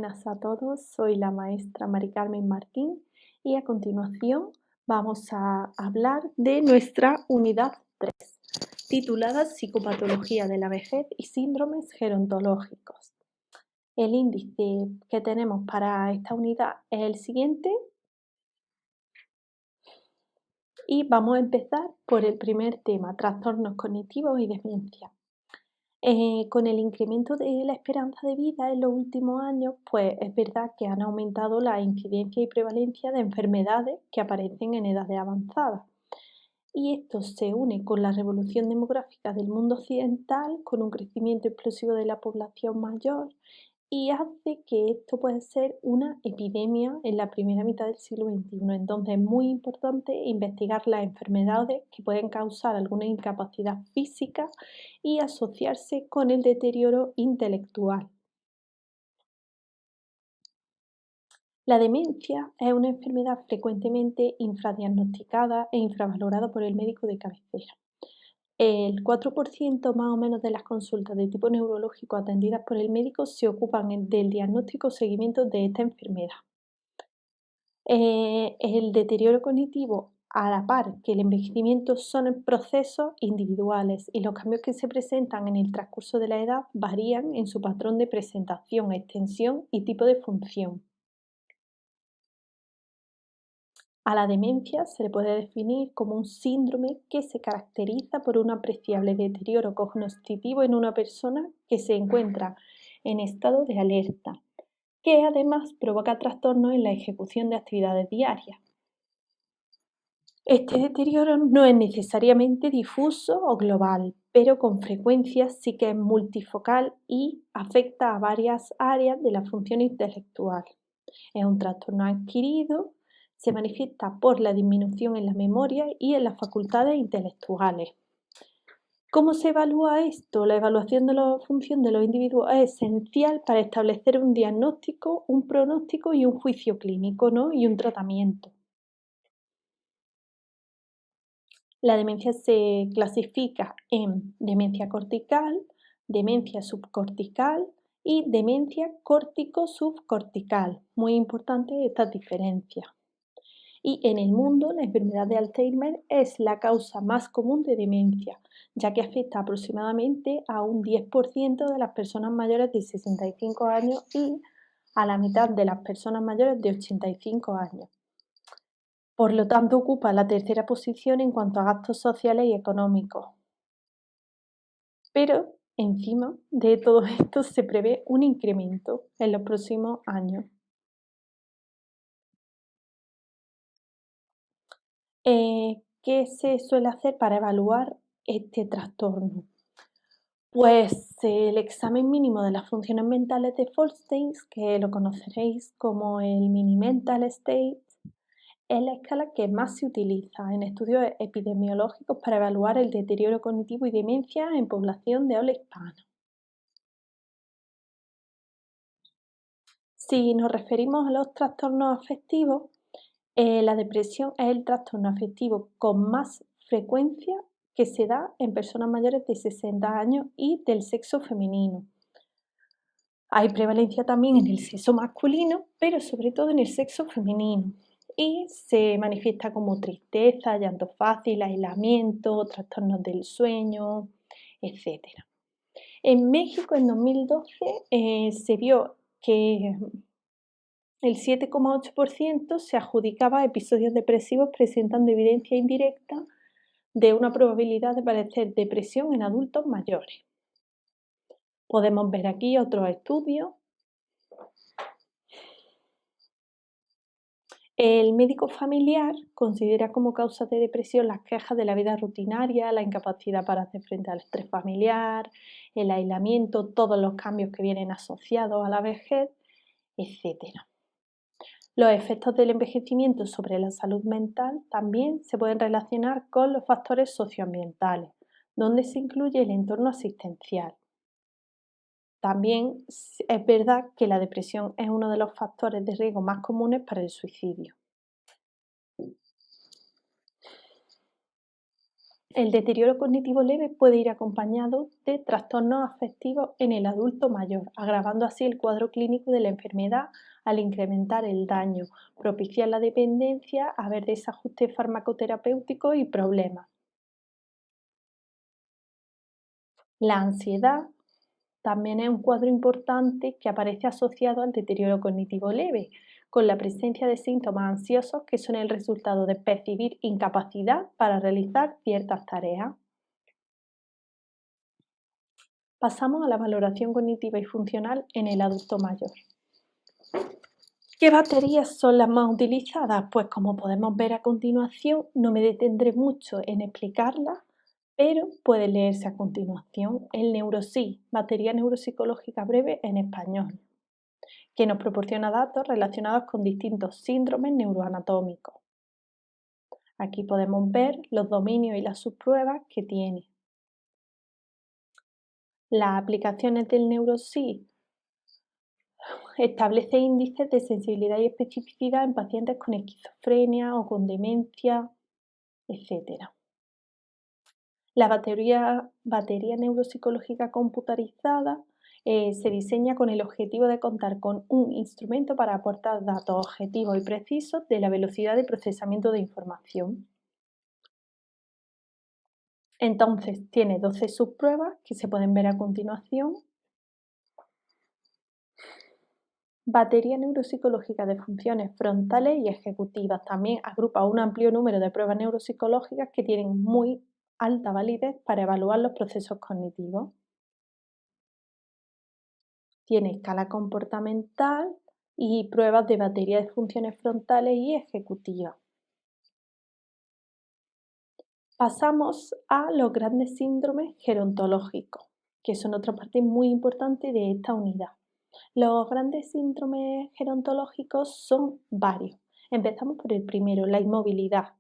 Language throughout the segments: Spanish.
Buenas a todos, soy la maestra Mari Carmen Martín y a continuación vamos a hablar de nuestra unidad 3, titulada Psicopatología de la vejez y síndromes gerontológicos. El índice que tenemos para esta unidad es el siguiente y vamos a empezar por el primer tema, trastornos cognitivos y demencia. Con el incremento de la esperanza de vida en los últimos años, pues es verdad que han aumentado la incidencia y prevalencia de enfermedades que aparecen en edades avanzadas. Y esto se une con la revolución demográfica del mundo occidental, con un crecimiento explosivo de la población mayor, y hace que esto pueda ser una epidemia en la primera mitad del siglo XXI. Entonces es muy importante investigar las enfermedades que pueden causar alguna incapacidad física y asociarse con el deterioro intelectual. La demencia es una enfermedad frecuentemente infradiagnosticada e infravalorada por el médico de cabecera. El 4% más o menos de las consultas de tipo neurológico atendidas por el médico se ocupan del diagnóstico o seguimiento de esta enfermedad. El deterioro cognitivo, a la par que el envejecimiento, son procesos individuales y los cambios que se presentan en el transcurso de la edad varían en su patrón de presentación, extensión y tipo de función. A la demencia se le puede definir como un síndrome que se caracteriza por un apreciable deterioro cognitivo en una persona que se encuentra en estado de alerta, que además provoca trastornos en la ejecución de actividades diarias. Este deterioro no es necesariamente difuso o global, pero con frecuencia sí que es multifocal y afecta a varias áreas de la función intelectual. Es un trastorno adquirido, se manifiesta por la disminución en la memoria y en las facultades intelectuales. ¿Cómo se evalúa esto? La evaluación de la función de los individuos es esencial para establecer un diagnóstico, un pronóstico y un juicio clínico, ¿no? Y un tratamiento. La demencia se clasifica en demencia cortical, demencia subcortical y demencia córtico-subcortical. Muy importante esta diferencia. Y en el mundo, la enfermedad de Alzheimer es la causa más común de demencia, ya que afecta aproximadamente a un 10% de las personas mayores de 65 años y a la mitad de las personas mayores de 85 años. Por lo tanto, ocupa la tercera posición en cuanto a gastos sociales y económicos. Pero, encima de todo esto, se prevé un incremento en los próximos años. ¿Qué se suele hacer para evaluar este trastorno? Pues el examen mínimo de las funciones mentales de Folstein, que lo conoceréis como el Mini Mental State, es la escala que más se utiliza en estudios epidemiológicos para evaluar el deterioro cognitivo y demencia en población de habla hispana. Si nos referimos a los trastornos afectivos, la depresión es el trastorno afectivo con más frecuencia que se da en personas mayores de 60 años y del sexo femenino. Hay prevalencia también en el sexo masculino, pero sobre todo en el sexo femenino. Y se manifiesta como tristeza, llanto fácil, aislamiento, trastornos del sueño, etc. En México, en 2012, se vio que el 7,8% se adjudicaba a episodios depresivos presentando evidencia indirecta de una probabilidad de padecer depresión en adultos mayores. Podemos ver aquí otros estudios. El médico familiar considera como causa de depresión las quejas de la vida rutinaria, la incapacidad para hacer frente al estrés familiar, el aislamiento, todos los cambios que vienen asociados a la vejez, etc. Los efectos del envejecimiento sobre la salud mental también se pueden relacionar con los factores socioambientales, donde se incluye el entorno asistencial. También es verdad que la depresión es uno de los factores de riesgo más comunes para el suicidio. El deterioro cognitivo leve puede ir acompañado de trastornos afectivos en el adulto mayor, agravando así el cuadro clínico de la enfermedad al incrementar el daño, propiciar la dependencia, haber desajuste farmacoterapéutico y problemas. La ansiedad también es un cuadro importante que aparece asociado al deterioro cognitivo leve, con la presencia de síntomas ansiosos que son el resultado de percibir incapacidad para realizar ciertas tareas. Pasamos a la valoración cognitiva y funcional en el adulto mayor. ¿Qué baterías son las más utilizadas? Pues como podemos ver a continuación, no me detendré mucho en explicarlas, pero puede leerse a continuación el NeuroSI, batería neuropsicológica breve en español, que nos proporciona datos relacionados con distintos síndromes neuroanatómicos. Aquí podemos ver los dominios y las subpruebas que tiene. Las aplicaciones del NeuroSI establece índices de sensibilidad y especificidad en pacientes con esquizofrenia o con demencia, etc. La batería neuropsicológica computarizada se diseña con el objetivo de contar con un instrumento para aportar datos objetivos y precisos de la velocidad de procesamiento de información. Entonces, tiene 12 subpruebas que se pueden ver a continuación. Batería neuropsicológica de funciones frontales y ejecutivas. También agrupa un amplio número de pruebas neuropsicológicas que tienen muy alta validez para evaluar los procesos cognitivos. Tiene escala comportamental y pruebas de batería de funciones frontales y ejecutivas. Pasamos a los grandes síndromes gerontológicos, que son otra parte muy importante de esta unidad. Los grandes síndromes gerontológicos son varios. Empezamos por el primero, la inmovilidad.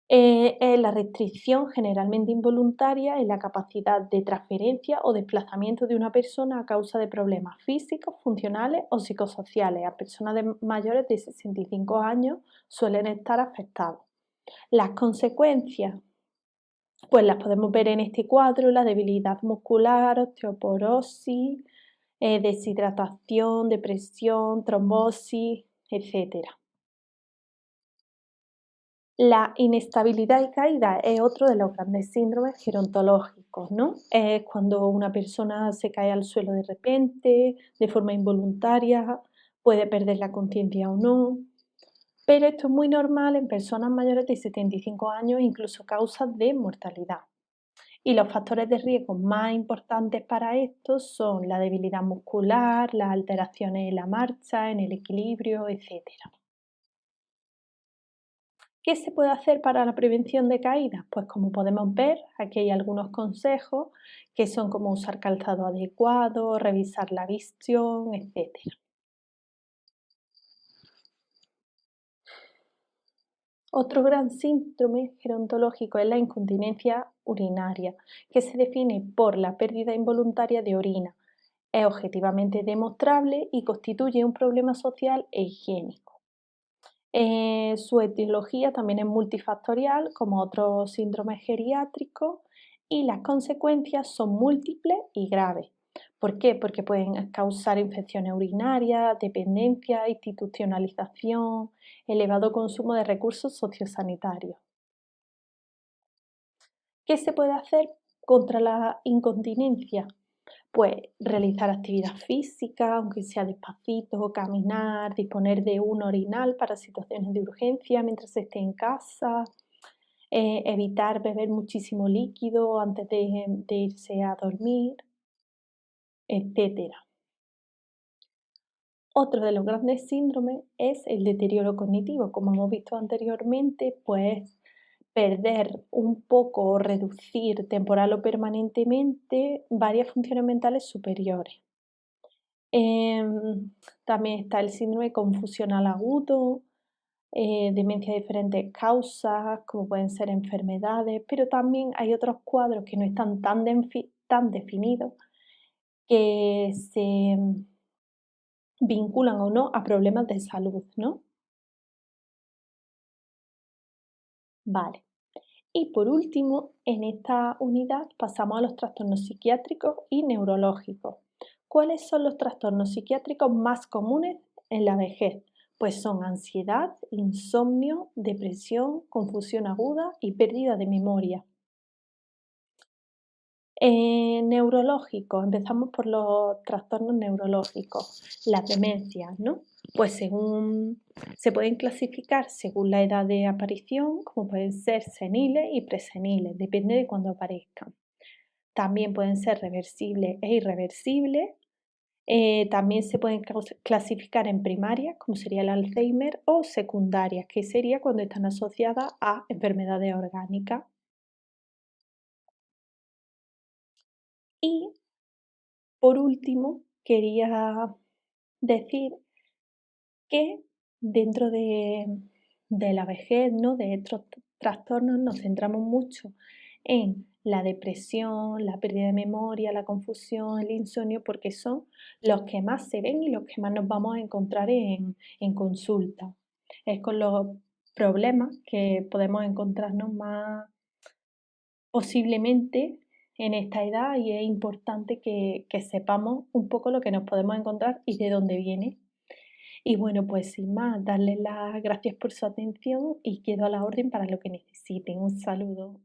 Es la restricción generalmente involuntaria en la capacidad de transferencia o desplazamiento de una persona a causa de problemas físicos, funcionales o psicosociales. A personas mayores de 65 años suelen estar afectadas. Las consecuencias, pues las podemos ver en este cuadro: la debilidad muscular, osteoporosis, deshidratación, depresión, trombosis, etc. La inestabilidad y caída es otro de los grandes síndromes gerontológicos, ¿no? Es cuando una persona se cae al suelo de repente, de forma involuntaria, puede perder la conciencia o no. Pero esto es muy normal en personas mayores de 75 años, incluso causas de mortalidad. Y los factores de riesgo más importantes para esto son la debilidad muscular, las alteraciones en la marcha, en el equilibrio, etc. ¿Qué se puede hacer para la prevención de caídas? Pues como podemos ver, aquí hay algunos consejos que son como usar calzado adecuado, revisar la visión, etc. Otro gran síndrome gerontológico es la incontinencia urinaria, que se define por la pérdida involuntaria de orina. Es objetivamente demostrable y constituye un problema social e higiénico. Su etiología también es multifactorial, como otros síndromes geriátricos, y las consecuencias son múltiples y graves. ¿Por qué? Porque pueden causar infecciones urinarias, dependencia, institucionalización, elevado consumo de recursos sociosanitarios. ¿Qué se puede hacer contra la incontinencia? Pues realizar actividad física, aunque sea despacito, caminar, disponer de un orinal para situaciones de urgencia mientras esté en casa, evitar beber muchísimo líquido antes de irse a dormir, etc. Otro de los grandes síndromes es el deterioro cognitivo. Como hemos visto anteriormente, pues perder un poco o reducir temporal o permanentemente varias funciones mentales superiores. También está el síndrome confusional agudo, demencia de diferentes causas, como pueden ser enfermedades, pero también hay otros cuadros que no están tan definidos, que se vinculan o no a problemas de salud, ¿no? Vale. Y por último, en esta unidad pasamos a los trastornos psiquiátricos y neurológicos. ¿Cuáles son los trastornos psiquiátricos más comunes en la vejez? Pues son ansiedad, insomnio, depresión, confusión aguda y pérdida de memoria. Neurológicos, empezamos por los trastornos neurológicos, las demencias, ¿no? Pues se pueden clasificar según la edad de aparición, como pueden ser seniles y preseniles, depende de cuándo aparezcan. También pueden ser reversibles e irreversibles. También se pueden clasificar en primarias, como sería el Alzheimer, o secundarias, que sería cuando están asociadas a enfermedades orgánicas. Y por último, quería decir que dentro de la vejez, ¿no? De estos trastornos nos centramos mucho en la depresión, la pérdida de memoria, la confusión, el insomnio, porque son los que más se ven y los que más nos vamos a encontrar en consulta. Es con los problemas que podemos encontrarnos más posiblemente en esta edad y es importante que sepamos un poco lo que nos podemos encontrar y de dónde viene. Y bueno, pues sin más, darles las gracias por su atención y quedo a la orden para lo que necesiten. Un saludo.